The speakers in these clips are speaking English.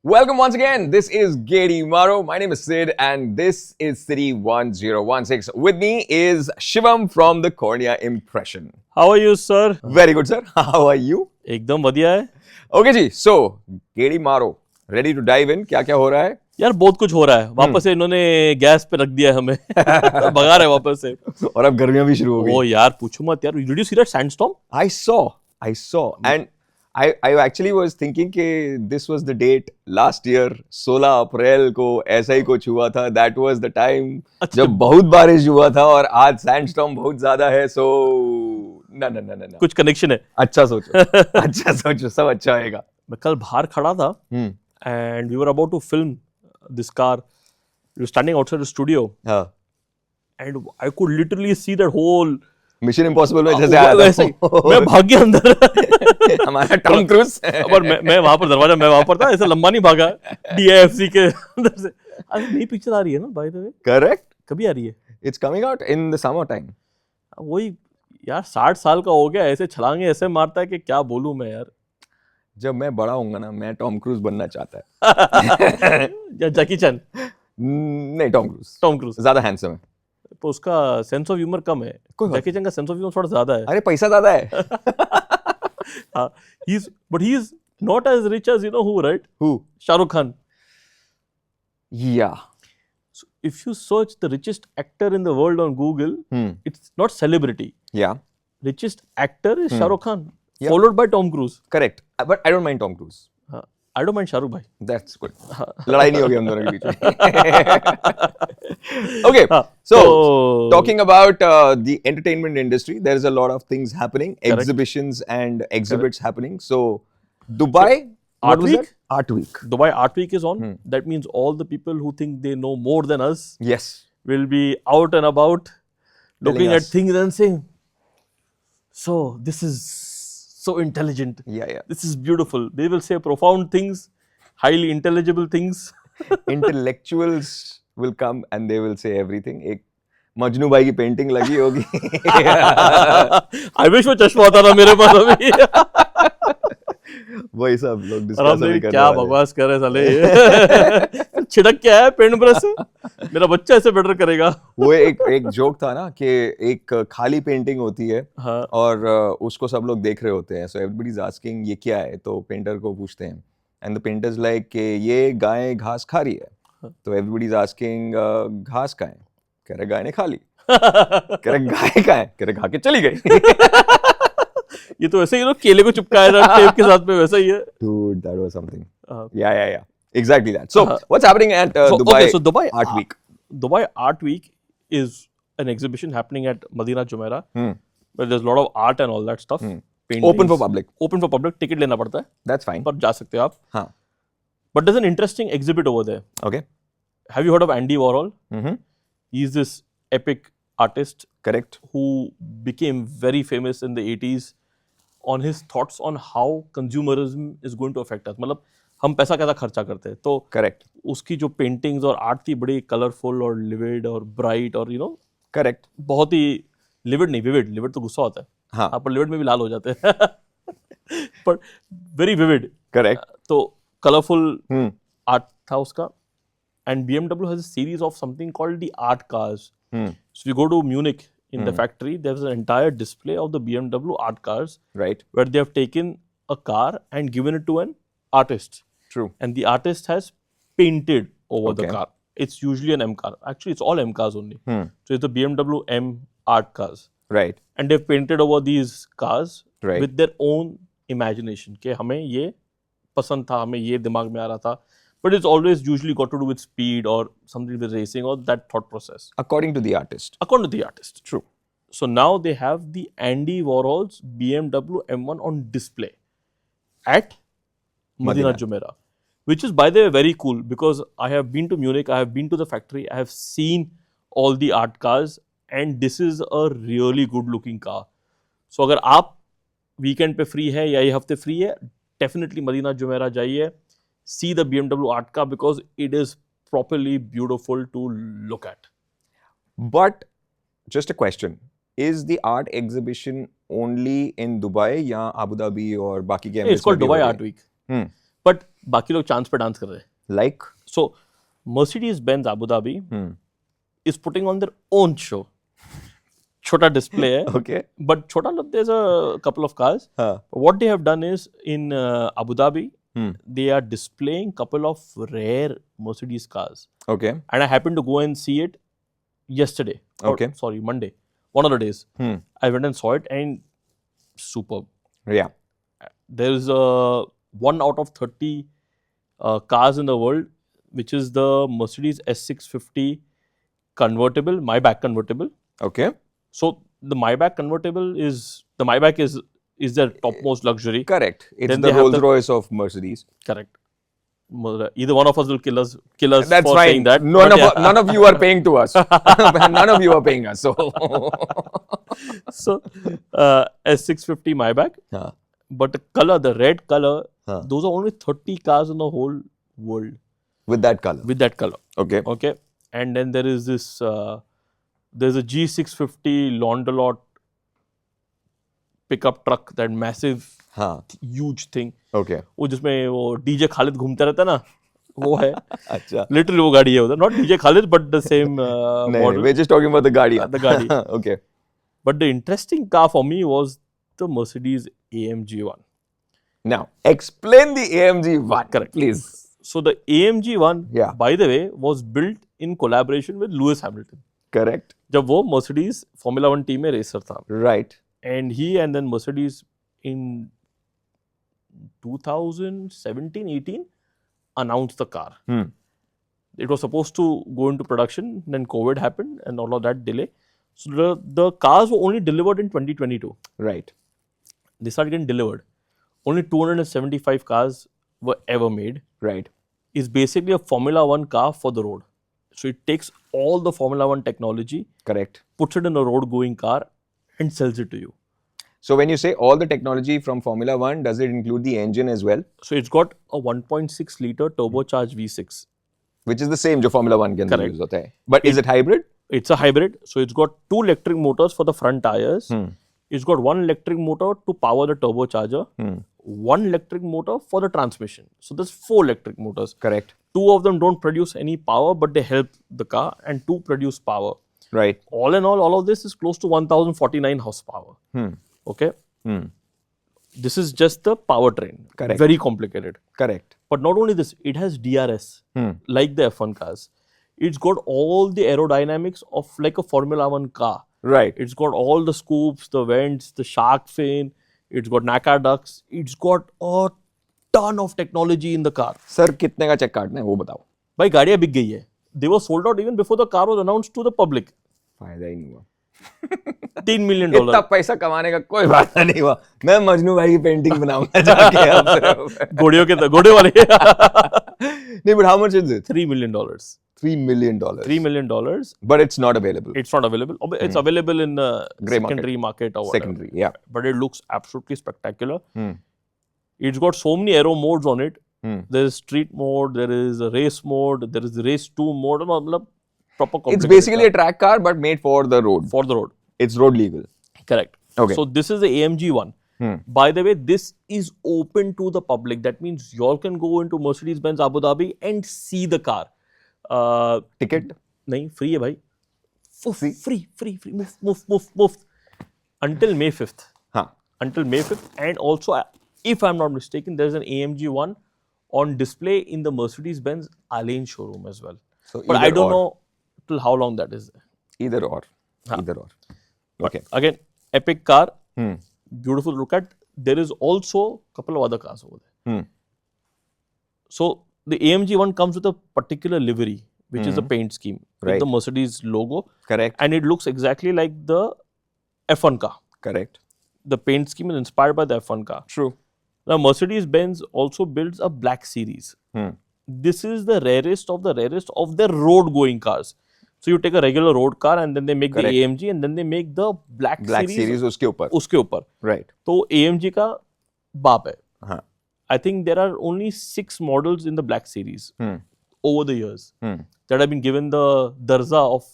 Welcome once again. This is Gedi Maro. My name is Sid and this is City 1016. With me is Shivam from the Cornea Impression. How are you, sir? Very good, sir. How are you? एकदम बढ़िया है Okay ji, so Gedi Maro, ready to dive in? क्या क्या हो रहा है? यार, बहुत कुछ हो रहा है। वापस से इन्होंने गैस पे रख दिया है हमें भगा रहे हैं वापस से। और अब गर्मियां भी शुरू हो गई। ओ यार, पूछो मत यार। Did you see that sandstorm? I saw, and I actually was thinking कि this was the date last year 16 अप्रैल को ऐसा ही कुछ हुआ था. That was the time जब बहुत बारिश हुआ था और आज सैंडस्टॉर्म बहुत ज्यादा है. So ना कुछ कनेक्शन है। अच्छा सोचो सब अच्छा होएगा. मैं कल बाहर खड़ा था and we were about to film this car. We were standing outside the studio हाँ. and I could literally see that whole mission impossible में जैसे आया वैसे ही मैं भाग गया अंदर। हमारा टॉम क्रूज. पर मैं वहां पर दरवाजा मैं वहां पर था, ऐसे लंबा नहीं भागा DIFC के अंदर से। अरे नई पिक्चर आ रही है ना बाय द वे? करेक्ट. कभी आ रही है? It's coming out in the summer time. वही यार, 60 साल का हो गया, ऐसे छलांगे ऐसे मारता है कि क्या बोलूं मैं यार। जब मैं बड़ा होऊंगा ना, मैं टॉम क्रूज बनना चाहता है. या जैकी चैन? नहीं, टॉम क्रूज ज्यादा हैंडसम है. तो उसका सेंस ऑफ ह्यूमर कम है। जैकी चैन का सेंस ऑफ ह्यूमर थोड़ा ज्यादा है। अरे पैसा ज्यादा है. but he is not as rich as you know who, right? Who? Shahrukh Khan. Yeah. So if you search the richest actor in the world on Google, it's not celebrity. Yeah. Richest actor is Shahrukh Khan, Yeah. followed by Tom Cruise. Correct. But I don't mind Tom Cruise. I don't mind Shahrukh bhai. That's good. लड़ाई नहीं होगी हम दोनों के बीच में. Okay. So talking about the entertainment industry, there is a lot of things happening, Correct. exhibitions and exhibits happening. So Dubai, Art Week? Art Week. Dubai Art Week is on. That means all the people who think they know more than us Yes. will be out and about looking Telling at us. things and saying, so this is so intelligent. Yeah. This is beautiful. They will say profound things, highly intelligible things. Intellectuals will come and they will say everything. एक मजनू भाई की painting लगी होगी. I wish वो चश्मा होता था मेरे पास अभी। वही सब लोग डिस्कस अभी कर रहे क्या हैं. बकवास कर रहे साले। छिड़क क्या है पेंट ब्रश से? मेरा बच्चा ऐसे बेटर करेगा। वो एक जोक था ना कि एक खाली पेंटिंग होती है. हाँ. और उसको सब लोग देख रहे होते हैं. सो एवरीबॉडी इज आस्किंग ये क्या है. तो पेंटर को पूछते हैं and the painter is like कि ये गाय घास खा रही है. तो एवरीबॉडी इज आस्किंग घास का है. कह रहे गाय ने खा ली. कह रहे गाय का है. कह रहे खा के चली गई. ये तो ऐसे ही लोग केले को चिपकाया था टेप के साथ में, वैसा ही है। Dude, that was something. Yeah. Exactly that. So, what's happening at Dubai? Okay, so Dubai Art Week? Dubai Art Week is an exhibition happening at Madinah Jumeirah, where there's a lot of art and all that stuff. Open for public. Open for public. Ticket लेना पड़ता है. That's fine. पर जा सकते हो आप. हाँ. But there's an interesting exhibit over there. Okay. Have you heard of Andy Warhol? He's this epic artist. Correct. Who became very famous in the 80s on his thoughts on how consumerism is going to affect us. मतलब हम पैसा कैसा खर्चा करते हैं. तो Correct. उसकी जो पेंटिंग्स और आर्ट थी बड़ी कलरफुल और लिविड और ब्राइट और Correct. बहुत ही लिविड नहीं, विविड तो गुस्सा होता है. हाँ. पर लिविड में भी लाल हो जाते हैं. पर वेरी विविड. Correct. तो कलरफुल आर्ट था उसका. And BMW has a series of something called the art cars. So we go to Munich in the factory. There's an entire display of the BMW art cars. Right. Where they have taken a car and given it to an artist. True. And the artist has painted over the Okay. car. It's usually an M car. Actually, it's all M cars only. So it's the BMW M art cars. Right. And they've painted over these cars Right. with their own imagination. कि हमें ये पसंद था, हमें ये दिमाग में आ रहा था. But it's always usually got to do with speed or something with racing or that thought process. According to the artist. According to the artist. True. So now they have the Andy Warhol's BMW M1 on display at Madinah Jumeirah, which is, by the way, very cool because I have been to Munich, I have been to the factory, I have seen all the art cars, and this is a really good looking car. So अगर आप weekend पे free है या ये हफ्ते free है, definitely Madinah Jumeirah जाइए. See the BMW art car because it is properly beautiful to look at. But just a question. Is the art exhibition only in Dubai या Abu Dhabi और बाकी के It's called Dubai Art Week. But बाकी लोग chance पे dance कर रहे हैं. Like? So Mercedes-Benz Abu Dhabi is putting on their own show. छोटा display है. Okay. But छोटा, there's a couple of cars. What they have done is in Abu Dhabi, they are displaying couple of rare Mercedes cars. Okay. And I happened to go and see it yesterday. Okay. Sorry, Monday. One of the days. I went and saw it and superb. Yeah. There is a 1 out of 30 cars in the world, which is the Mercedes S650 convertible, Maybach convertible. Okay. So the Maybach convertible is their topmost luxury. Correct. It's Then the they have Rolls Royce of Mercedes. Correct. Either one of us will kill us That's for fine. saying that. None of you are paying to us. None of you are paying us. So, So S650 Maybach. Huh. But the color, the red color, Huh. those are only 30 cars in the whole world With that color. with that color. Okay. Okay. And then there is this, there's a G650 Londelot pickup truck, that massive, हाँ. huge thing. Okay. वो जिसमें वो DJ Khalid घूमता रहता है ना, वो है. अच्छा. Literally वो गाड़ी है उधर. Not DJ Khalid, but the same model. We're just talking about the Gaudi. The Gaudi. Okay. But the interesting car for me was the Mercedes AMG one. Now, explain the AMG one. Correct. Please. So the AMG one, Yeah. by the way, was built in collaboration with Lewis Hamilton. Correct. जब वो Mercedes Formula 1 team में racer था. Right. And he and then Mercedes in 2017-18 announced the car. It was supposed to go into production, then COVID happened and all of that delay. So the cars were only delivered in 2022. Right. They started getting delivered. Only 275 cars were ever made. Right. It's basically a Formula 1 car for the road. So it takes all the Formula 1 technology, Correct. puts it in a road going car and sells it to you. So when you say all the technology from Formula 1, does it include the engine as well? So it's got a 1.6 liter turbocharged V6. Which is the same जो Formula 1 के अंदर Correct. use होता है. But is it hybrid? It's a hybrid. So it's got 2 electric motors for the front tires. It's got 1 electric motor to power the turbocharger. 1 electric motor for the transmission. So there's 4 electric motors. Correct. 2 of them don't produce any power, but they help the car, and 2 produce power. Right. All in all of this is close to 1049 horsepower. Okay. This is just the powertrain. Correct. Very complicated. Correct. But not only this, it has DRS, like the F1 cars. It's got all the aerodynamics of like a Formula 1 car. Right. It's got all the scoops, the vents, the shark fin. It's got NACA ducts. It's got a ton of technology in the car. Sir, कितने का check काटना है वो बताओ. भाई गाड़ियाँ बिक गई है. They were sold out even before the car was announced to the public. फायदा ही नहीं हुआ. $3 million. इतना पैसा कमाने का कोई फायदा नहीं हुआ. मैं मजनू भाई की पेंटिंग बनाऊंगा जाके अब. घोड़े वाले. नहीं, but how much is it? $3 million. $3 million. $3 million. But it's not available. It's not available. It's available in Grey secondary market or whatever. Secondary, yeah. But it looks absolutely spectacular. It's got so many aero modes on it. There is street mode, there is a race mode, there is the race 2 mode. Proper It's basically a track car but made for the road. For the road. It's road legal. Correct. Okay. So this is the AMG one. By the way, this is open to the public. That means you all can go into Mercedes-Benz Abu Dhabi and see the car. Ticket? नहीं, free है भाई. Free. Move. Until May 5th. हाँ. Until May 5th. And also, if I'm not mistaken, there's an AMG one on display in the Mercedes-Benz Alain showroom as well. So but I don't know till how long that is. Either or. Okay. Again, epic car. Beautiful to look at. There is also a couple of other cars over there. So the AMG one comes with a particular livery, which is a paint scheme with the Mercedes logo. Correct. And it looks exactly like the F1 car. Correct. The paint scheme is inspired by the F1 car. True. Now, Mercedes-Benz also builds a black series. This is the rarest of their road-going cars. So you take a regular road car and then they make the AMG and then they make the black series उसके ऊपर. Right. तो AMG का बाप है. हाँ. I think there are only 6 models in the black series over the years that have been given the darza of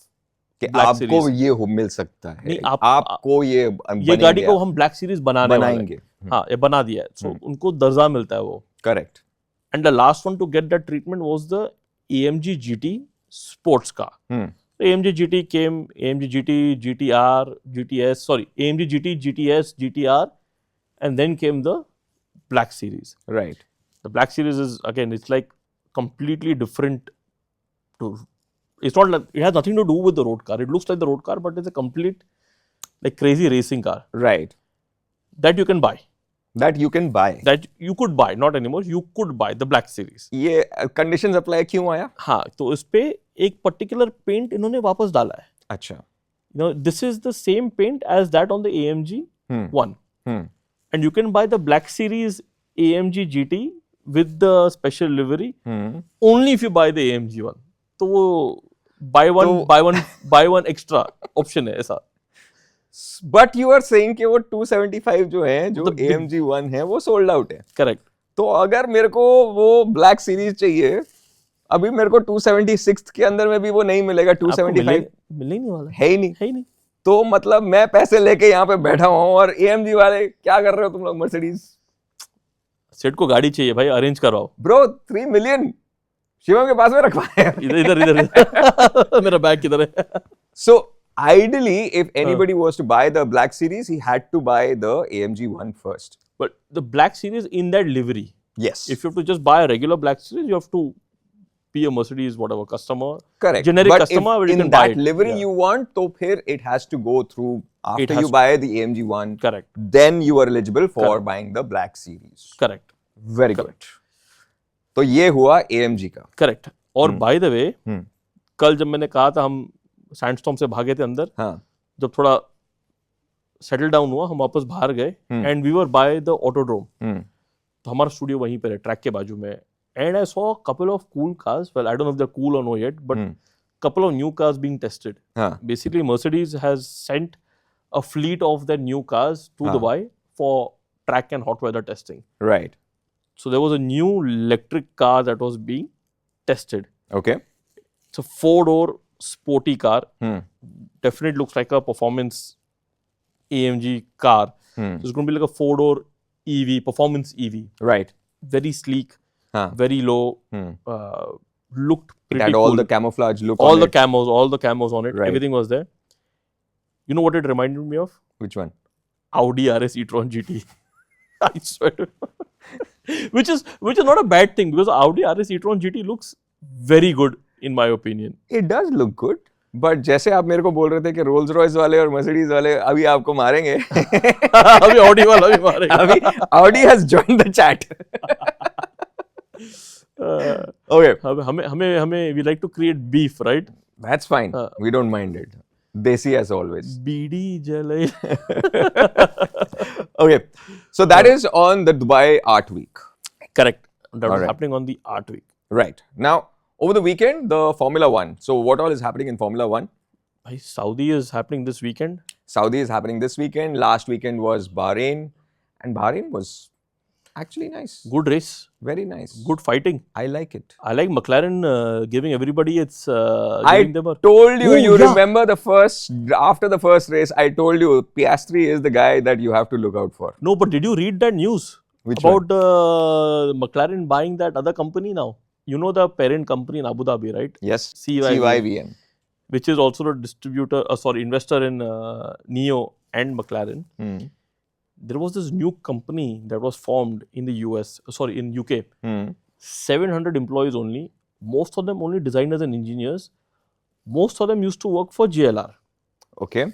black series. आपको ये मिल सकता है. नहीं, आपको ये गाड़ी को हम black series बनाएंगे. हाँ, ये बना दिया है. So उनको दर्जा मिलता है वो. Correct. And the last one to get that treatment was the AMG GT sports car. AMG GT came, AMG GT, GTR, GTS, AMG GT, GTS, GTR, and then came the Black Series. Right. The Black Series is, again, it's like completely different. It's not like, it has nothing to do with the road car. It looks like the road car, but it's a complete, like, crazy racing car. Right. That you can buy. That you can buy. That you could buy, not anymore. You could buy the Black Series. ये conditions apply क्यों आया? हाँ, तो इस पे एक particular paint इन्होंने वापस डाला है. अच्छा. You know, this is the same paint as that on the AMG 1. And you can buy the Black Series AMG GT with the special livery only if you buy the AMG 1. तो वो buy one extra option है ऐसा. But you are saying कि वो 275 जो है, जो AMG 1 है, वो sold out है. Correct. तो अगर मेरे को वो Black Series चाहिए, अभी मेरे को 276 के अंदर में भी वो नहीं मिलेगा. 275 मिलने नहीं वाला है ही नहीं. है ही नहीं. तो मतलब मैं पैसे लेके यहाँ पे बैठा हूँ और AMG वाले क्या कर रहे हो तुम लोग? मर्सिडीज सेट को गाड़ी चाहिए भाई, अरेंज करवाओ. ब्रो 3 मिलियन शिवम के पास में रखवाए. इधर मेरा बैग किधर है? So ideally, if anybody was to buy the Black Series, he had to buy the AMG 1 first. But the Black Series in that livery. Yes. If you have to just buy a regular Black Series, you have to be a Mercedes whatever customer. Correct. Generic but customer, if you in can buy that it. livery you want, तो फिर it has to go through after you buy the AMG 1. Correct. Then you are eligible for buying the Black Series. Correct. Very good. तो ये हुआ AMG का. Correct. और by the way, कल जब मैंने कहा था हम सैंडस्टॉर्म से भागे थे अंदर, जब थोड़ा सेटल डाउन हुआ हम वापस बाहर गए and we were by the autodrome. तो हमारा स्टूडियो वहीं पर है ट्रैक के बाजू में. And I saw a couple of cool cars. Well, I don't know if they're cool or no yet, but couple of new cars being tested. Basically, Mercedes has sent a fleet of their new cars to Dubai for track and hot weather testing. Right. So there was a new electric car that was being tested. Okay. It's a 4-door sporty car. Definitely looks like a performance AMG car. So it's going to be like a 4-door EV, performance EV. Right. Very sleek. Very low, looked pretty it had cool. all the camouflage look all on the it. all the camos on it. Right. Everything was there. You know what it reminded me of? Which one? Audi RS e-tron GT. I swear to which is not a bad thing because Audi RS e-tron GT looks very good in my opinion. It does look good. But जैसे आप मेरे को बोल रहे थे कि Rolls Royce वाले और मर्सिडीज वाले अभी आपको मारेंगे. अभी ऑडी वाला भी मारेगा. अभी Audi has joined the chat. Okay. हमें we like to create beef, right? That's fine. We don't mind it. Desi as always. बीड़ी जले. Okay. So that is on the Dubai Art Week. Correct. That was happening on the Art Week. Right. Now, over the weekend, the Formula One. So what all is happening in Formula One? Saudi is happening this weekend. Saudi is happening this weekend. Last weekend was Bahrain. And Bahrain was actually nice. Good race. Very nice. Good fighting. I like it. I like McLaren giving everybody its... I told you, remember after the first race, I told you Piastri is the guy that you have to look out for. No, but did you read that news? About McLaren buying that other company now? You know the parent company in Abu Dhabi, right? Yes. CYVN. Which is also a distributor, investor in NIO and McLaren. There was this new company that was formed in the in UK. 700 employees only. Most of them only designers and engineers. Most of them used to work for JLR. Okay.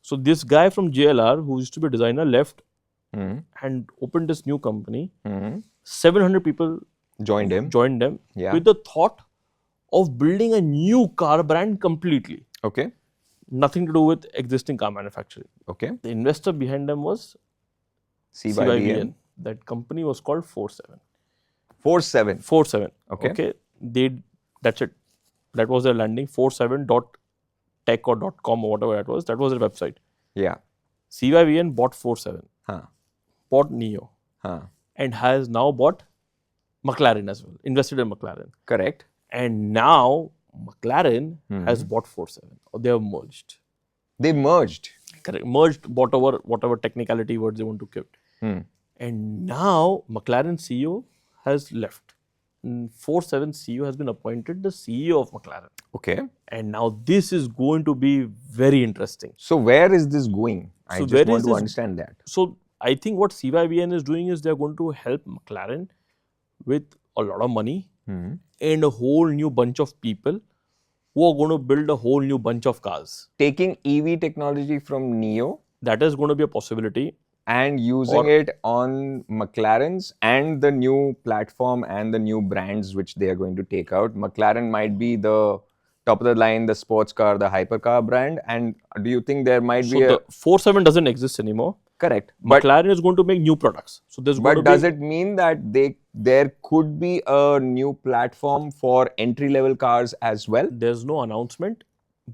So this guy from JLR, who used to be a designer, left and opened this new company. 700 people joined them with the thought of building a new car brand completely. Okay. Nothing to do with existing car manufacturing. Okay. The investor behind them was CYVN. That company was called 47. 47. Okay. That's it. That was their landing. 47.tech or .com or whatever that was. That was their website. Yeah. CYVN bought 47. Bought NIO. And has now bought McLaren as well. Invested in McLaren. Correct. And now McLaren has bought 47. Or they have merged. They merged. Correct. Merged, whatever technicality words they want to give. And now McLaren CEO has left. 47 CEO has been appointed the CEO of McLaren. Okay. And now this is going to be very interesting. So where is this going? I So just where want is to this- understand that. So I think what CYBN is doing is they're going to help McLaren with a lot of money and a whole new bunch of people who are going to build a whole new bunch of cars. Taking EV technology from NIO That is going to be a possibility. and using it on McLaren's and the new platform and the new brands which they are going to take out. McLaren might be the top of the line, the sports car, the hypercar brand. And do you think there might So be a the 47 doesn't exist anymore. correct? But McLaren is going to make new products. So there's going to does be it mean that there could be a new platform for entry level cars as well? there's no announcement,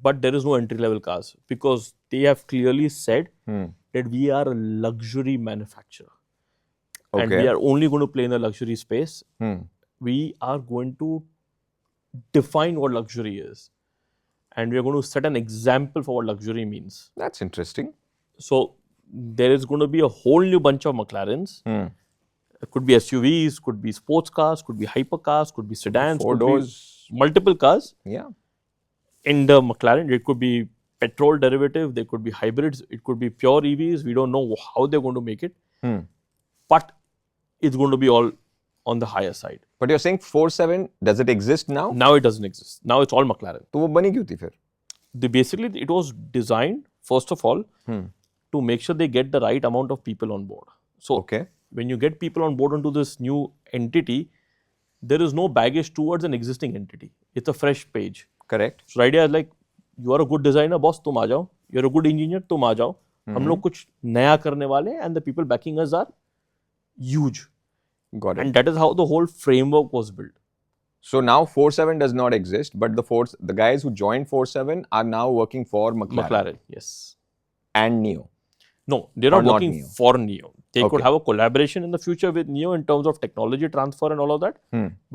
but there is no entry level cars because they have clearly said that we are a luxury manufacturer and we Okay. are only going to play in the luxury space. We are going to define what luxury is and we are going to set an example for what luxury means. That's interesting. So there is going to be a whole new bunch of McLarens. It could be SUVs, could be sports cars, could be hypercars, could be sedans, Four could be doors. multiple cars. Yeah. In the McLaren, it could be petrol derivative, they could be hybrids, it could be pure EVs. We don't know how they're going to make it, but it's going to be all on the higher side. But you're saying 47, does it exist now? Now it doesn't exist. Now it's all McLaren. तो वो बनी क्यों थी फिर? Basically, it was designed, first of all, to make sure they get the right amount of people on board. So Okay. when you get people on board onto this new entity, there is no baggage towards an existing entity. It's a fresh page. Correct. So the idea is like, you are a good designer, boss, तुम आ जाओ. You're a good engineer, तुम आ जाओ. हम लोग कुछ नया करने वाले हैं and the people backing us are huge. Got it. And that is how the whole framework was built. So now 47 does not exist, but the guys who joined 47 are now working for McLaren, Yes. and NIO. No, they're Or not not working NIO. for NIO. They could Okay. have a collaboration in the future with NIO in terms of technology transfer and all of that.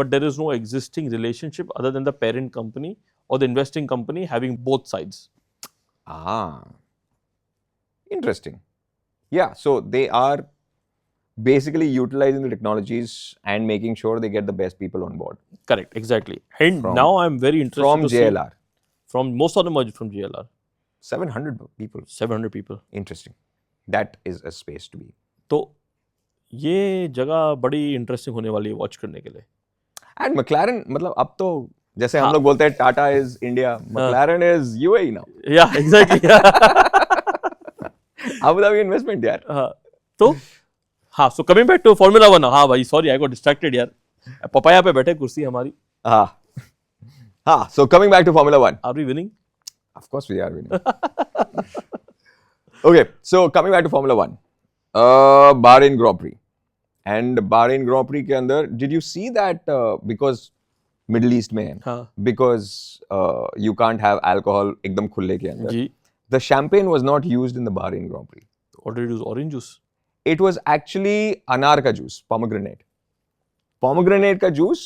But there is no existing relationship other than the parent company or the investing company having both sides. Ah, interesting. Yeah, so they are basically utilizing the technologies and making sure they get the best people on board. Correct, exactly. And now I'm very interested From to JLR. see from most of them are from JLR. 700 people. 700 people. Interesting. That is a space to be. तो ये जगह बड़ी interesting होने वाली है watch करने के लिए. And McLaren, मतलब अब तो जैसे हम लोग बोलते हैं Tata is India, McLaren is UAE now. Yeah, exactly. Abu Dhabi investment यार. तो हाँ, so coming back to Formula 1. हाँ भाई, sorry, I got distracted यार. पपाया पे बैठे कुर्सी हमारी. हाँ, so coming back to Formula 1. Are we winning? Of course we are winning. Okay, so coming back to Formula 1. Bahrain Grand Prix. And Bahrain Grand Prix के अंदर, did you see that because Middle East में है, हाँ. because you can't have alcohol एकदम खुले के अंदर. जी. The champagne was not used in the Bahrain Grand Prix. What did you use? Orange juice? It was actually अनार का juice, pomegranate. Pomegranate का जूस,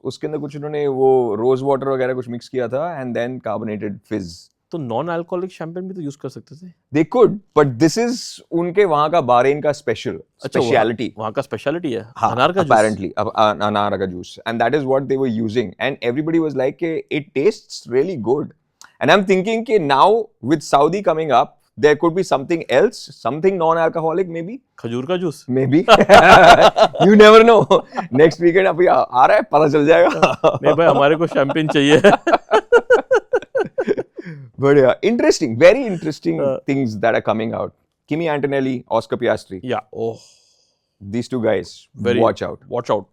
उसके अंदर कुछ उन्होंने वो रोज वाटर वगैरह कुछ मिक्स किया था and then carbonated fizz. तो नॉन अल्कोहलिक शैंपेन भी तो यूज कर सकते थे. They could, but this is उनके वहाँ का bahrain का speciality. वहाँ का स्पेशलिटी है. हाँ, अनार का apparently, अनार का juice, and that is what they were using, and everybody was like, it tastes really good, and I'm thinking, now with Saudi coming up, there could be something else, something non-alcoholic maybe. खजूर का juice. Maybe. You never know. Next weekend अभी आ रहा है, पता चल जाएगा. नहीं भाई, हमारे को शैंपेन चाहिए. But yeah, interesting, very interesting things that are coming out. Kimi Antonelli, Oscar Piastri. Yeah. Oh. These two guys, watch out. Watch out.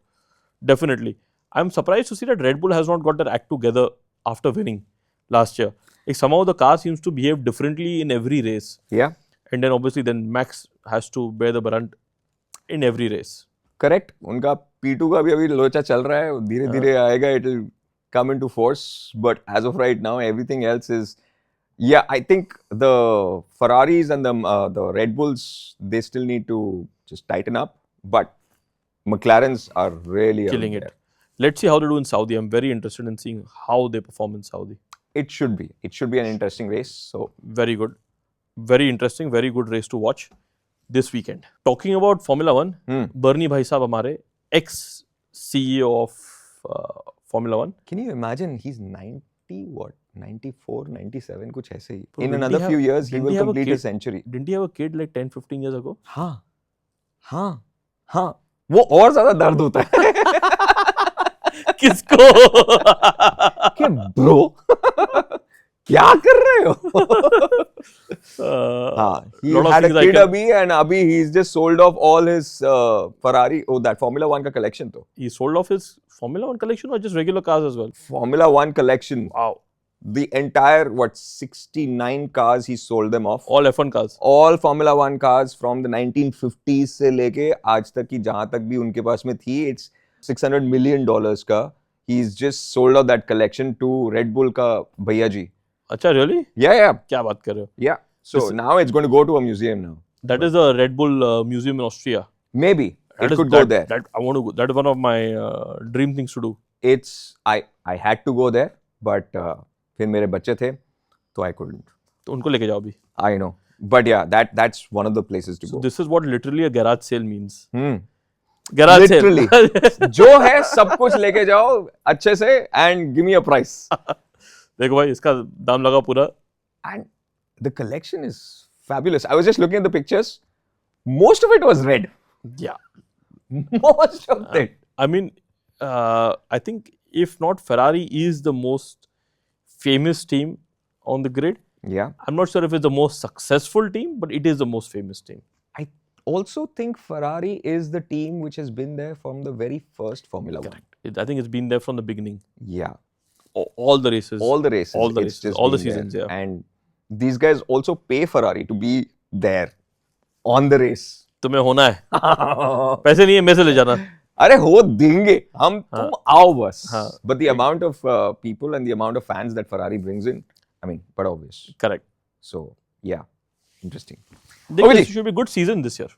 Definitely. I'm surprised to see that Red Bull has not got their act together after winning last year. Like somehow the car seems to behave differently in every race. Yeah. And then obviously then Max has to bear the brunt in every race. Correct. उनका P2 का भी अभी लोचा चल रहा है. धीरे-धीरे आएगा. It will come into force. But as of right now, everything else is... Yeah, I think the Ferraris and the Red Bulls, they still need to just tighten up. But McLarens are really killing it. Let's see how they do in Saudi. I'm very interested in seeing how they perform in Saudi. It should be. It should be an interesting race. So very good. Very interesting. Very good race to watch this weekend. Talking about Formula 1, Bernie Bhai Sahab, हमारे ex-CEO of Formula One. Can you imagine? He's 90 what? 94, 97 कुछ ऐसे ही. Bro, In didn't another he few have- years, he didn't will he have a complete kid? his century. Didn't he have a kid like 10-15 years ago? हाँ, हाँ, हाँ. वो और ज़्यादा दर्द होता है. किसको? कि bro, क्या कर रहे हो? हाँ, he lot of had a things I kid can- अभी and अभी he's just sold off all his Ferrari, that Formula One का collection तो. He sold off his Formula One collection or just regular cars as well? Formula One collection. Wow. The entire, 69 cars he sold them off. All F1 cars. All Formula One cars from the 1950s से लेके आज तक की जहाँ तक भी उनके पास में थी, it's $600 million का. He's just sold out that collection to Red Bull का भैया जी. अच्छा, really? Yeah. क्या बात कर रहे हो? Yeah. So now it's going to go to a museum now. That is the Red Bull museum in Austria. Maybe That it is- could go that- there. That I want to go. That is one of my dream things to do. It's I had to go there, but फिर मेरे बच्चे थे, तो I couldn't. तो उनको लेके जाओ अभी. I know, but yeah, that's one of the places to So go. this is what literally a garage sale means. Hmm. Garage Literally. sale. जो है सब कुछ लेके जाओ अच्छे से and give me a price. देखो भाई, इसका दाम लगा पूरा. And the collection is fabulous. I was just looking at the pictures. Most of it was red. Yeah. Most of it. I mean, I think if not Ferrari is the most famous team on the grid. Yeah. I'm not sure if it's the most successful team, but it is the most famous team. I also think Ferrari is the team which has been there from the very first Formula One. I think it's been there from the beginning. Yeah. All the races. All the races. All the it's races, just all the been there. seasons, yeah. And these guys also pay Ferrari to be there on the race. तुम्हें होना है. पैसे नहीं है, मेरे से ले जाना. अरे हो देंगे हम तुम आओ बस. हाँ. But the amount of people and the amount of fans that Ferrari brings in, I mean, but obvious. Correct. So yeah, interesting. This Obviously. should be a good season this year.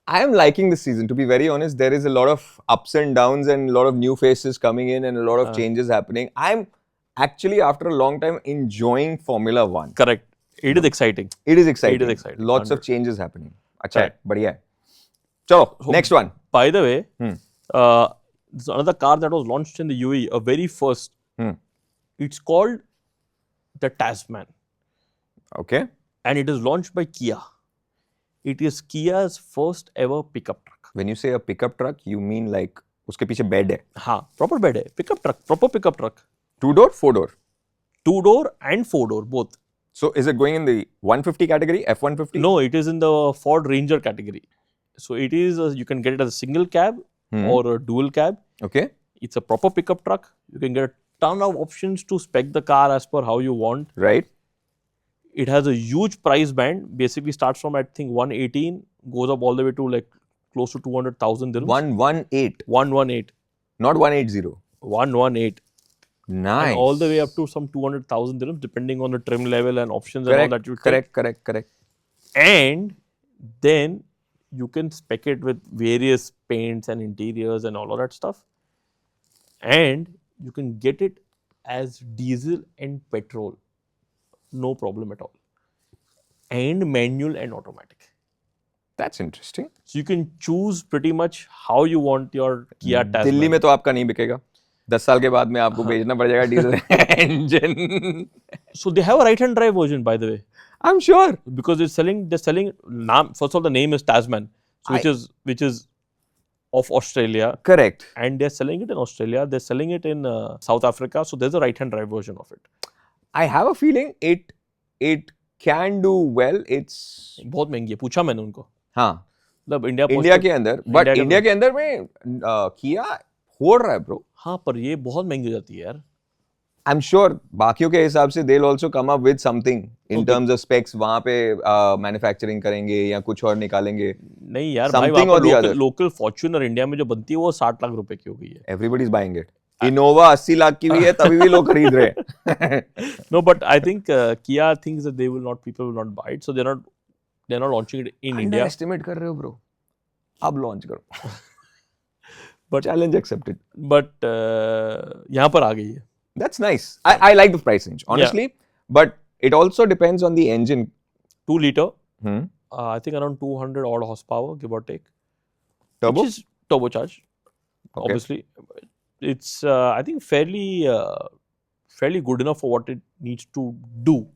I am liking this season. To be very honest, there is a lot of ups and downs and a lot of new faces coming in and a lot of changes happening. I'm actually, after a long time, enjoying Formula One. Correct. It is exciting. It is exciting. It is exciting. Lots of 100. changes happening. अच्छा है, Correct. बढ़िया है. चलो, next one. By the way, Hmm. there's another car that was launched in the UAE, a very first. Hmm. It's called the Tasman, Okay. and it is launched by Kia. It is Kia's first ever pickup truck. When you say a pickup truck, you mean like उसके पीछे bed है. हाँ, proper bed है, pickup truck, proper pickup truck. 2-door, 4-door. 2-door and 4-door, both. So is it going in the 150 category, F-150? No, it is in the Ford Ranger category. So it is, you can get it as a single cab or a dual cab. Okay. It's a proper pickup truck. You can get a ton of options to spec the car as per how you want. Right. It has a huge price band. Basically starts from, I think, 118, goes up all the way to like close to 200,000 dirhams. 118, 118. not 180. 118. Nice. And all the way up to some 200,000 dirhams, depending on the trim level and options and all Correct. that you take. Correct. And then you can spec it with various paints and interiors and all of that stuff. And you can get it as diesel and petrol. No problem at all. And manual and automatic. That's interesting. So you can choose pretty much how you want your Kia Tasman. Delhi में तो आपका नहीं बिकेगा. 10 साल के बाद में आपको भेजना पड़ जाएगा diesel engine. So they have a right-hand drive version, by the way, I'm sure. because they're selling. First of all, the name is Tasman, so which is of Australia, Correct. and they're selling it in Australia. They're selling it in South Africa. So there's a right-hand drive version of it. I have a feeling it can do well. It's बहुत महंगी है. पूछा मैंने उनको. हाँ. मतलब India के अंदर, but इंडिया के अंदर में किया हो रहा है bro. हाँ, पर ये बहुत महंगी हो जाती है यार. I'm sure बाकियों के हिसाब से they'll also come up with something in terms of specs. वहाँ पे manufacturing करेंगे या कुछ और निकालेंगे. नहीं यार भाई, Something or the other. Local Fortuner India में जो बनती है वो 60 लाख रुपए की हो गई है. Everybody's buying it. Innova 80 lakh की भी है तभी भी लोग खरीद रहे हैं. No, but I think Kia thinks that people will not buy it, so they're not launching it in India. Underestimate कर रहे हो bro. अब launch करो. But challenge accepted. But यहाँ पर आ गई है. That's nice. I like the price range, honestly. But it also depends on the engine. 2 liter. Hmm. I think around 200 odd horsepower, give or take. Turbo? Which is turbocharged, Okay. obviously. it's I think fairly good enough for what it needs to do.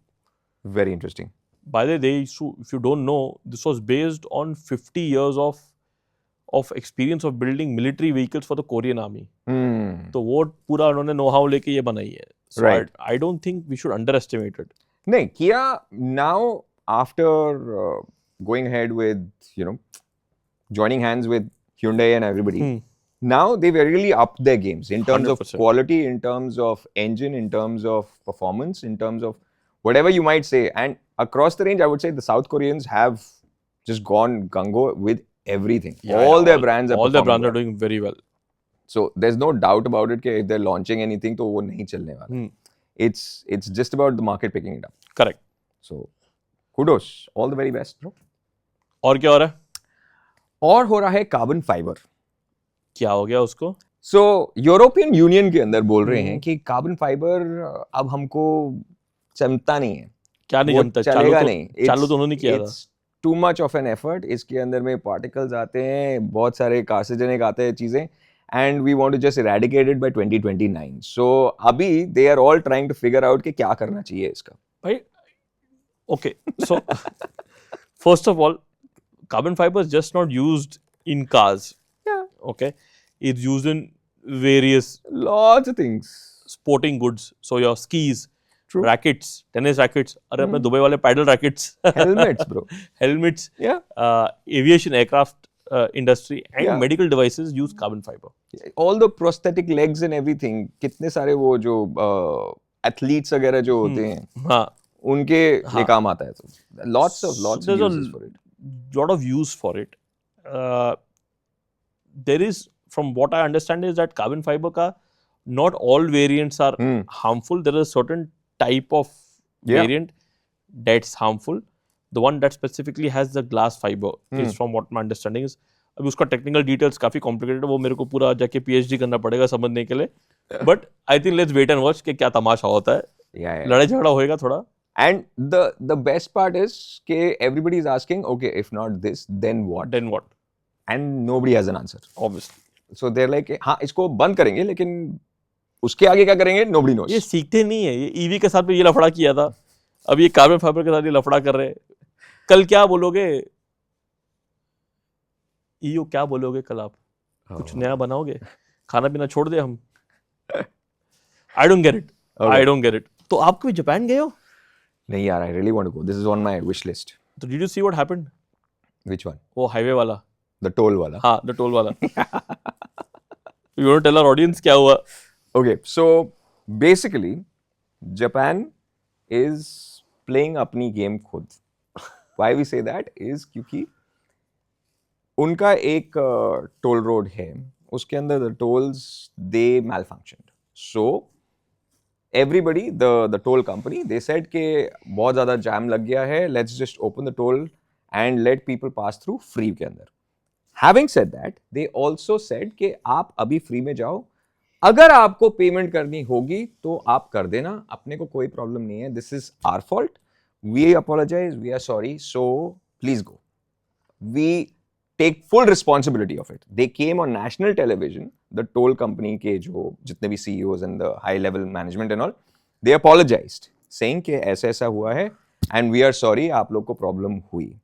Very interesting. By the way, they used to, if you don't know, this was based on 50 years of experience of building military vehicles for the Korean army. तो वो पूरा उन्होंने know how लेके ये बनाई है. So Right. I don't think we should underestimate it. नहीं, Kia now after going ahead with, you know, joining hands with Hyundai and everybody, now they've really upped their games in terms of 100%. quality, in terms of engine, in terms of performance, in terms of whatever you might say. And across the range, I would say the South Koreans have just gone gung-ho with everything. All their brands are all their brands performing are doing very well. well. So there's no doubt about it कि if they're launching anything, तो वो नहीं चलने वाला. It's just about the market picking it up. Correct. So kudos, all the very best, bro. और क्या हो रहा है? और हो रहा है कार्बन फाइबर. क्या हो गया उसको? सो यूरोपियन यूनियन के अंदर बोल रहे हैं कि कार्बन फाइबर अब हमको जमता नहीं है. क्या नहीं वो जमता? चलेगा नहीं. चालू तो उन्होंने किया था. It's too much of an effort. इसके अंदर में पार्टिकल्स आते हैं, बहुत सारे कार्सिजेनिक आते हैं चीजें, and we want to just eradicate it by 2029. So अभी they are all trying to figure out कि क्या करना चाहिए इसका. भाई, okay. So first of all, carbon fiber is just not used in cars. Yeah. Okay, it's used in various Lots of things. sporting goods. So your skis, True. rackets, tennis rackets, अरे अपने Dubai वाले pedal rackets, Helmets, bro. helmets, Yeah. aviation aircraft industry and Yeah. medical devices use carbon fiber. All the prosthetic legs and everything. कितने सारे वो जो athletes वगैरह जो होते हैं, हाँ, उनके ये काम आता है. तो lots of there's a uses for it. lot of use for it. There is, from what I understand, is that carbon fiber ka not all variants are harmful. There is a certain type of Yeah. variant that's harmful. The one that specifically has the glass fiber is from what my understanding is. अभी उसका technical details काफी complicated है, वो मेरे को पूरा जाके PhD करना पड़ेगा समझने के लिए. But I think let's wait and watch कि क्या तमाशा होता है. Yeah, yeah. लड़ाई झगड़ा होएगा थोड़ा. And the best part is कि everybody is asking, okay, if not this, then what? Then what? And nobody has an answer. Obviously. So they're like, हाँ इसको बंद करेंगे, लेकिन उसके आगे क्या करेंगे? Nobody knows. ये सीखते नहीं है. ये ईवी के साथ भी ये लफड़ा किया था, अब ये कार्बन फाइबर के साथ ये लफड़ा कर रहे हैं. कल क्या बोलोगे? ईयू क्या बोलोगे कल आप? कुछ नया बनाओगे? खाना पीना छोड़ दे हम? I don't get it. Okay. I don't get it. तो आप कभी जापान गए हो? नहीं यार, I really want to go. This is on my wish list. तो did you see what happened? Which one? वो हाईवे वाला. The toll वाला. हाँ, the toll वाला. You want to tell our audience क्या हुआ? Okay, so basically, Japan is playing अपनी game खुद. Why we say that is क्योंकि उनका एक टोल रोड है, उसके अंदर the tolls they malfunctioned. So everybody, the toll company, they said कि बहुत ज़्यादा जैम लग गया है, let's just open the toll and let people pass through free के अंदर. Having said that, they also said कि आप अभी फ्री में जाओ, अगर आपको पेमेंट करनी होगी तो आप कर देना, अपने को कोई प्रॉब्लम नहीं है. This is our fault. We apologize. We are sorry. So please go. We take full responsibility of it. They came on national television, the toll company के जो जितने भी CEOs and the high level management and all, they apologized, saying कि ऐसा ऐसा हुआ है and we are sorry, आप लोग को प्रॉब्लम हुई.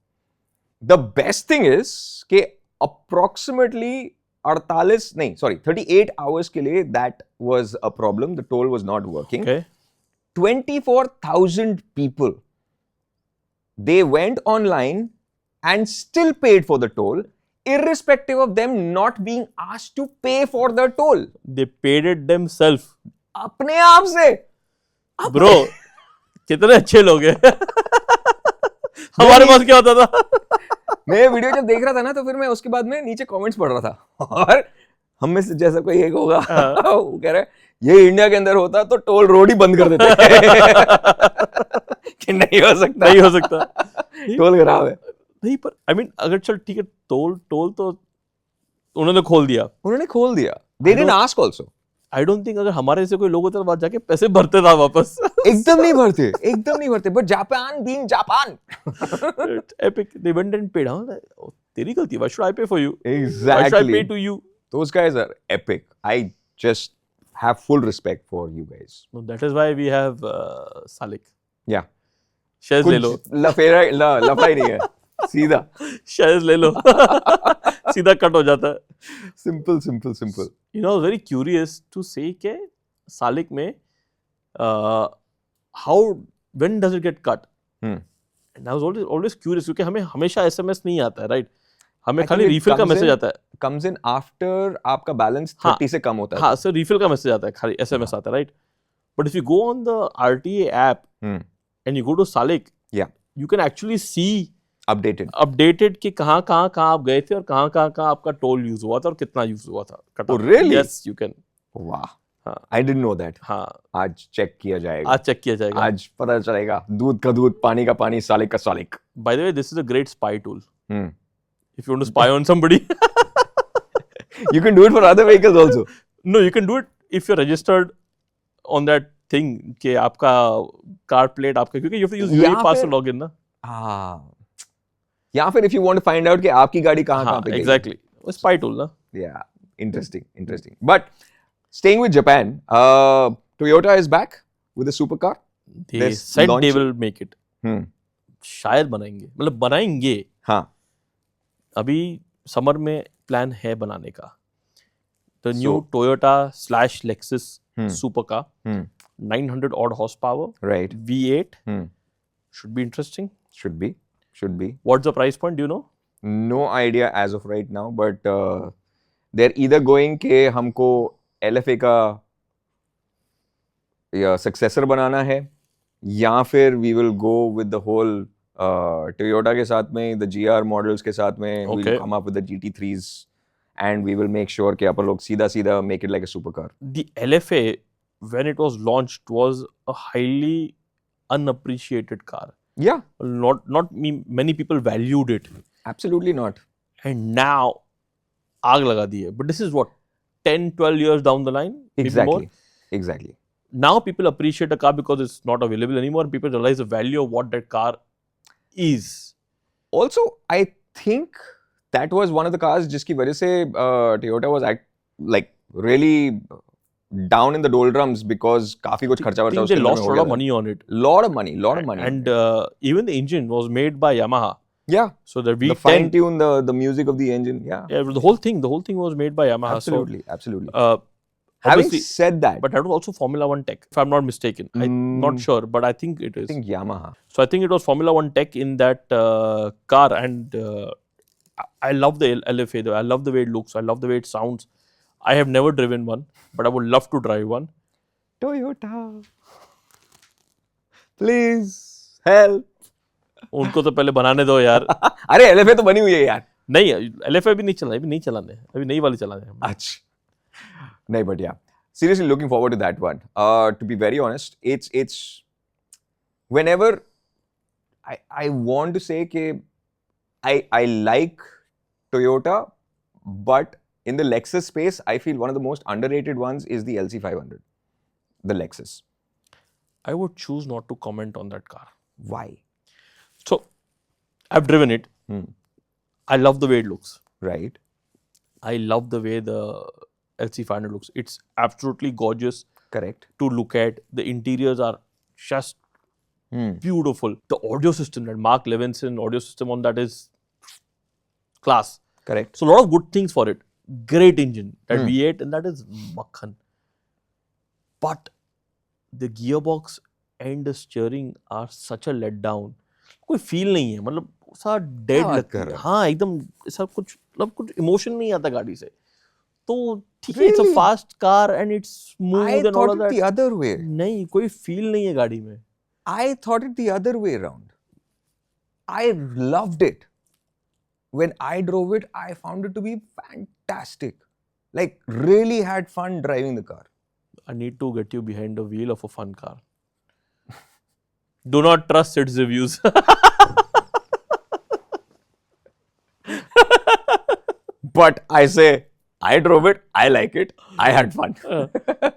The best thing is कि approximately 38 hours के लिए that was a problem. The toll was not working. Okay. 24,000 people, they went online and still paid for the toll, irrespective of them not being asked to pay for the toll. They paid it themselves. अपने आप से. Bro, कितने अच्छे लोग हैं. हमारे पास क्या होता था? मैं वीडियो जब देख रहा था ना, तो फिर मैं उसके बाद में नीचे कमेंट्स पढ़ रहा था, और हम में से जैसा कोई एक होगा, वो कह रहा है ये इंडिया के अंदर होता तो टोल रोड ही बंद कर देते. कि नहीं हो सकता, नहीं हो सकता. टोल खराब है. नहीं, पर आई मीन अगर चल ठीक है, टोल तो उन्होंने खोल दिया. उन्होंने खोल दिया. They didn't ask also. I don't think अगर हमारे से कोई लोग होते तो बाद जाके पैसे भरते था वापस. एकदम नहीं भरते. But Japan being Japan, Epic. They went and paid. तेरी गलती. Why should I pay for you? exactly. Why should I pay to you? Those guys are epic. I just have full respect for you guys. No, that is why we have Salik. Yeah. Shares ले लो. लफड़ा ही नहीं है, सीधा. Shares ले लो. सीधा cut हो जाता है. Simple. You know, I was very curious to say कि Salik में when does it get cut? And I was always curious क्योंकि हमें हमेशा SMS नहीं आता है, right? हमें खाली refill का मैसेज आता है. Comes in after आपका बैलेंस 30 से कम होता है. हाँ, सर refill का मैसेज आता है, खाली SMS आता है, right? But if you go on the RTA app and you go to Salik, yeah, you can actually see updated कि कहाँ आप गए थे और कहाँ आपका टोल यूज हुआ था और कितना यूज हुआ था. Oh, really? Yes, you can. Wow. I didn't know that. हाँ. आज चेक किया जाएगा. आज पता चलेगा. दूध का दूध, पानी का पानी, सालिक का Salik. By the way, this is a great spy tool. If you want to spy on somebody. You can do it for other vehicles also. No, you can do it if you're registered on that thing कि आपका car plate आपका, क्योंकि you have to use UAE pass to log in ना. या फिर if you want to find out कि आपकी गाड़ी कहाँ पे गई. Exactly. Spy tool ना. Yeah, interesting. But staying with Japan, Toyota is back with a supercar. They said they will make it. शायद बनाएंगे. हाँ. अभी समर में प्लान है बनाने का. The new Toyota / Lexus supercar, 900 odd horsepower, right? V8, should be interesting. Should be. What's the price point? Do you know? No idea as of right now, but they're either going के हमको LFA का successor बनाना है, या फिर we will go with the whole Toyota के साथ में, the GR models के साथ में, we will come up with the GT3s and we will make sure कि अपन लोग सीधा make it like a supercar. The LFA, when it was launched, was a highly unappreciated car. Yeah. Not many people valued it. Absolutely not. And now, आग लगा दी है. But this is what, 10-12 years down the line? Exactly. Now people appreciate a car because it's not available anymore and people realize the value of what that car is. Also, I think that was one of the cars जिसकी वजह से Toyota was like really down in the doldrums because काफी कुछ खर्चा वर्चा उसके अंदर हो गया. They lost a lot of money on it. Lot of money. And even the engine was made by Yamaha. Yeah. So the V10, fine tune the music of the engine. Yeah. The whole thing was made by Yamaha. Absolutely. Having said that, but that was also Formula One tech, if I'm not mistaken. I'm not sure, but I think it is. I think Yamaha. So I think it was Formula One tech in that car, and I love the LFA though. I love the way it looks. I love the way it sounds. I have never driven one, but I would love to drive one. Toyota, please help. उनको तो पहले बनाने दो यार. अरे LFA तो बनी हुई है यार. नहीं, LFA भी नहीं चलाने. अभी नई वाली चलाने हैं. अच्छा. नहीं, but yeah, seriously looking forward to that one. To be very honest, it's whenever I want to say कि I like Toyota, but in the Lexus space, I feel one of the most underrated ones is the LC500, the Lexus. I would choose not to comment on that car. Why? So, I've driven it. I love the way it looks. Right. I love the way the LC500 looks. It's absolutely gorgeous. Correct. To look at. The interiors are just beautiful. The audio system, that Mark Levinson audio system on that is class. Correct. So, a lot of good things for it. Great engine. That V8 and that is makhan. But the gearbox and the steering are such a letdown. कोई feel नहीं है, मतलब सा dead लगता है. हाँ, एकदम ऐसा कुछ इमोशन नहीं आता गाड़ी से. तो ठीक है, it's a fast car and it's smooth and all of that. I thought it the other way. नहीं, कोई फील नहीं है गाड़ी में. I thought it the other way around. I loved it. When I drove it, I found it to be fantastic. Like, really had fun driving the car. I need to get you behind the wheel of a fun car. Do not trust its reviews. But I say, I drove it, I like it, I had fun.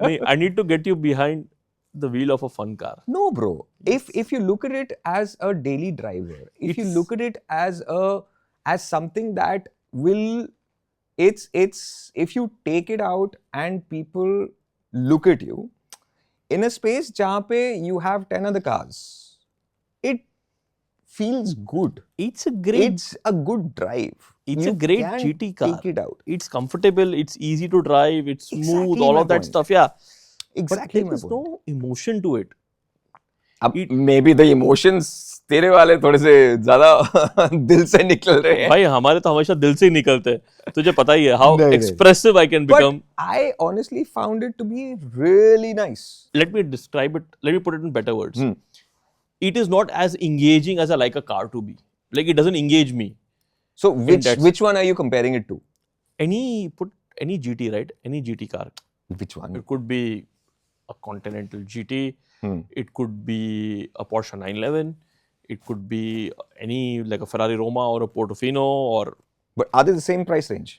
I need to get you behind the wheel of a fun car. No, bro. If you look at it as a daily driver, if you look at it as something that will it's if you take it out and people look at you in a space jahan pe you have 10 other cars, it feels good. It's a great It's a good drive. It's You a great can GT car. take it out. It's comfortable, it's easy to drive, it's smooth, Exactly all my of that point. stuff. Yeah. Exactly But my there is point. no emotion to it. अब maybe the emotions तेरे वाले थोड़े से ज्यादा दिल से निकल रहे हैं. भाई हमारे तो हमेशा दिल से ही निकलते हैं. तुझे पता ही है how नहीं, नहीं. expressive I can become. But I honestly found it to be really nice. Let me describe it. Let me put it in better words. Hmm. It is not as engaging as I like a car to be. Like it doesn't engage me. So that- which one are you comparing it to? Any GT, right? Any GT car. Which one? It could be a Continental GT. It could be a Porsche 911. It could be any like a Ferrari Roma or a Portofino or But are they the same price range?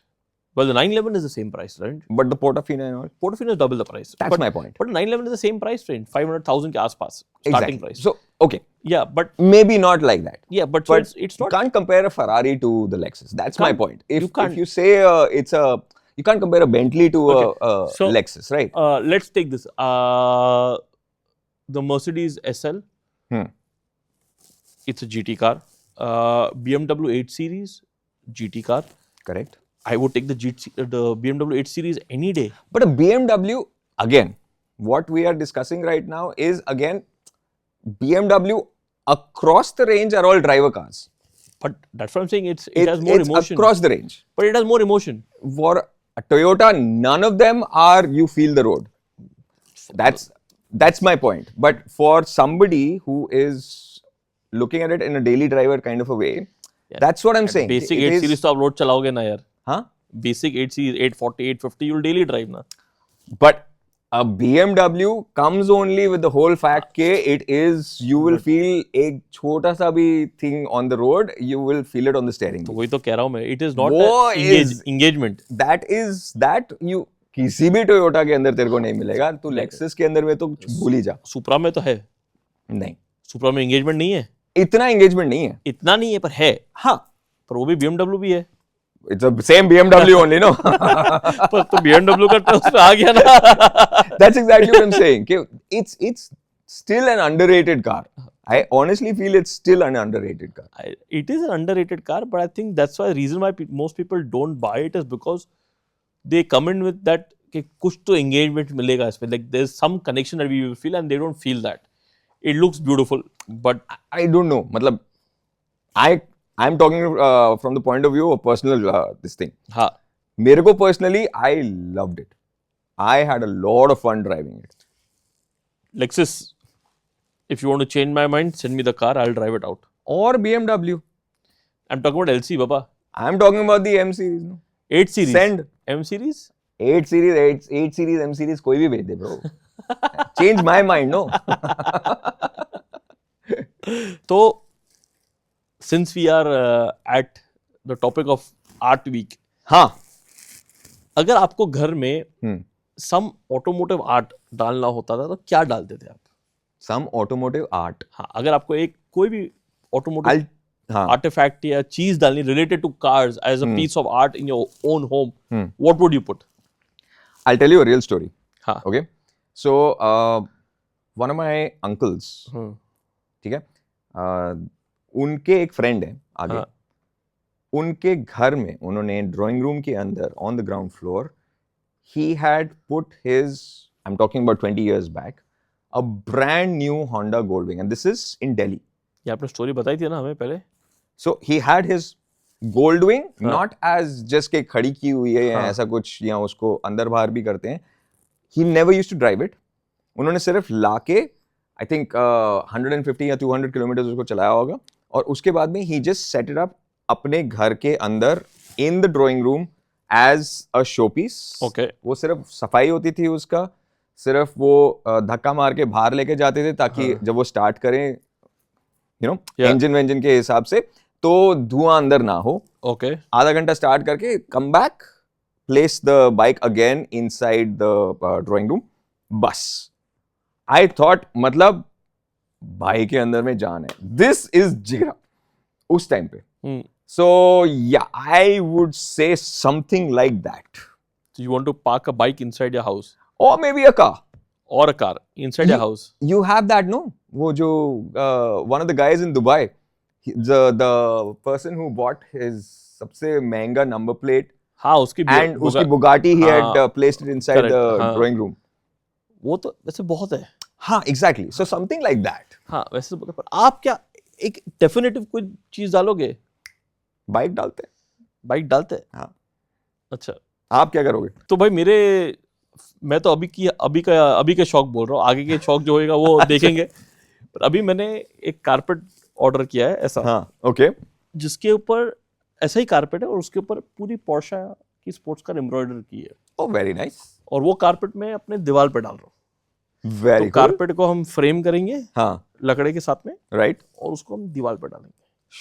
well the 911 is the same price, right? But the Portofino and all. Portofino is double the price. That's my point. But 911 is the same price range, 500,000 के आसपास starting Exactly. price. So okay, Yeah, but maybe not like that. but so But it's you not. can't compare a Ferrari to the Lexus. That's my Can't- point. you can't. If you say you can't compare a Bentley to a So- Lexus, right? Let's take this. The Mercedes SL. It's a GT car. BMW 8 Series, GT car. Correct. I would take the BMW 8 Series any day. But a BMW, again, what we are discussing right now is again BMW across the range are all driver cars. But that's what I'm saying. It has more it's emotion. across the range. But it has more emotion. For a Toyota, none of them are you feel the road. That's my point. But for somebody who is looking at it in a daily driver kind of a way, that's what I'm saying. Basic It 8 is- Series तो आप road चलाओगे ना यार. Huh? Basic 8 Series, 840, 850, you'll daily drive na. But a BMW comes only with the whole fact के it is, you will feel एक छोटा सा भी thing on the road, you will feel it on the steering तो wheel. वही तो कह रहा हूँ मैं. It is not वो engagement. That you किसी भी Toyota के अंदर तेरे को नहीं मिलेगा. तू Lexus के अंदर में तो भूल ही जा. Supra में तो है. नहीं. Supra में engagement नहीं है. इतना engagement नहीं है. इतना नहीं है पर है. हाँ. पर वो भी BMW भी है. It's the same BMW only, no? पर तो BMW का तो उसमें आ गया ना. That's exactly what I'm saying. कि it's still an underrated car. I honestly feel it's still an underrated car. It is an underrated car, but I think that's why the reason why most people don't buy it is because they come in with that कि कुछ तो engagement मिलेगा इसमें. Like there's some connection that we will feel and they don't feel that. It looks beautiful, but I don't know. मतलब I'm talking from the point of view of personal this thing. हाँ. मेरे को personally, I loved it. I had a lot of fun driving it. Lexus, if you want to change my mind, send me the car. I'll drive it out. Or BMW. I'm talking about LC, Baba. I'm talking about the M series. No? 8 series. Send. M series. 8 series, 8 series, M series, कोई भी भेज दे bro. Change my mind, no? So, since we are at the topic of Art Week, हाँ. अगर आपको घर में some automotive art डालना होता था तो क्या डालते थे आप? Some automotive art. हाँ, अगर आपको एक कोई भी automotive हाँ. artifact या चीज डालनी related to cars as a piece of art in your own home, what would you put? I'll tell you a real story. हाँ. Okay. So, one of my uncles, ठीक है, उनके एक फ्रेंड है आगे. हाँ. उनके घर में उन्होंने ड्राइंग रूम के अंदर on the ground floor he had put his, I'm talking about 20 years back, a brand new Honda Goldwing, and this is in Delhi. ये आपने स्टोरी बताई थी ना हमें पहले. So he had his Goldwing not as just के खड़ी की हुई है या ऐसा कुछ या उसको अंदर बाहर भी करते हैं. He never used to drive it. उन्होंने सिर्फ लाके I think 150 या 200 किलोमीटर उसको चलाया होगा और उसके बाद में he just set it up अपने घर के अंदर in the drawing room as a showpiece. Okay. वो सिर्फ सफाई होती थी उसका, सिर्फ वो धक्का मार के बाहर लेके जाते थे ताकि जब वो स्टार्ट करें you know इंजन वेंजन के हिसाब से तो धुआं अंदर ना हो. Okay. आधा घंटा स्टार्ट करके come back, place the bike again inside the drawing room. बस आई थॉट मतलब भाई के अंदर में जान है. दिस इज जिगरा उस टाइम पे. So yeah, I would say something like that, So you want to park a bike inside your house or maybe a car. or a car inside your house. You have that, no? वो जो one of the guys in Dubai, the person who bought his सबसे महंगा number plate हाँ उसकी and उसकी Bugatti he had placed it inside correct, the हाँ. drawing room. वो तो वैसे बहुत है. हाँ, exactly. So something like that. हाँ वैसे तो बहुत है. पर आप क्या एक डेफिनेटिव कोई चीज डालोगे? बाइक डालते हैं. बाइक डालते हैं. हाँ. अच्छा. आप क्या करोगे? तो भाई मैं तो अभी के शौक बोल रहा हूँ. आगे के शौक जो होएगा वो देखेंगे. पर अभी मैंने एक कारपेट ऑर्डर किया है ऐसा. हाँ, ओके. जिसके ऊपर ऐसा ही कारपेट है और उसके ऊपर पूरी पोर्शा की स्पोर्ट्स कार एम्ब्रॉयडर की है. Oh, very nice. और वो कारपेट मैं अपने दीवार पे डाल रहा हूँ. Very तो cool. कारपेट को हम फ्रेम करेंगे हाँ, लकड़े के साथ में right. और उसको हम दीवार पे डालेंगे.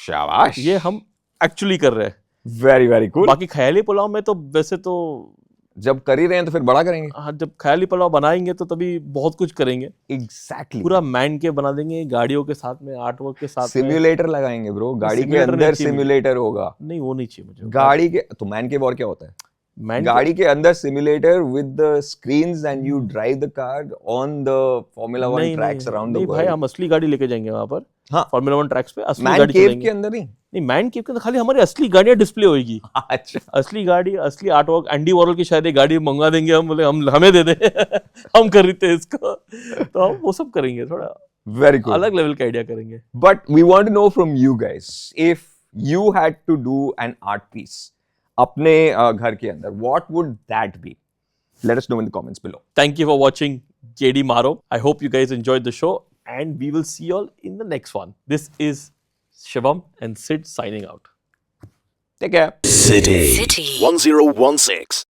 शाबाश. ये हम एक्चुअली कर रहे हैं. Very, very cool. बाकी ख्याली पुलाव में तो वैसे तो जब कर ही रहे हैं तो फिर बड़ा करेंगे. हाँ जब ख्याली पुलाव बनाएंगे तो तभी बहुत कुछ करेंगे. Exactly. पूरा मैन के बना देंगे गाड़ियों के साथ में, आर्ट वर्क के साथ में. सिम्युलेटर लगाएंगे ब्रो. गाड़ी के simulator नहीं अंदर चाहिए मुझे. सिम्युलेटर होगा. नहीं वो नहीं चाहिए मुझे. गाड़ी के तो मैन केव और क्या होता है? मैन गाड़ी के अंदर simulator with the screens and you drive the car on the Formula 1 नहीं tracks around the नहीं भाई world. हम असली गाड़ी लेके जाएंगे वहां पर. हाँ. फॉर्मूला 1 ट्रैक्स पे असली मैन गाड़ी केव चलेंगे. के अंदर नहीं. नहीं मैन केव के अंदर खाली हमारी असली गाड़ियां डिस्प्ले होगी. अच्छा. असली गाड़ी, असली आर्ट वर्क. एंडी वॉरल की शायद एक गाड़ी मंगवा देंगे हम. बोले हम हमें दे दे. हम खरीदते हैं इसको. तो हम वो सब करेंगे. थोड़ा Very cool. अलग लेवल का आइडिया करेंगे. But we want to know from you guys, if you had to do an art piece अपने घर के अंदर, what would that be? Let us know in the comments below. Thank you for watching JD Maro. I hope you guys enjoyed the show and we will see you all in the next one. This is Shivam and Sid signing out. Take care. City 1016.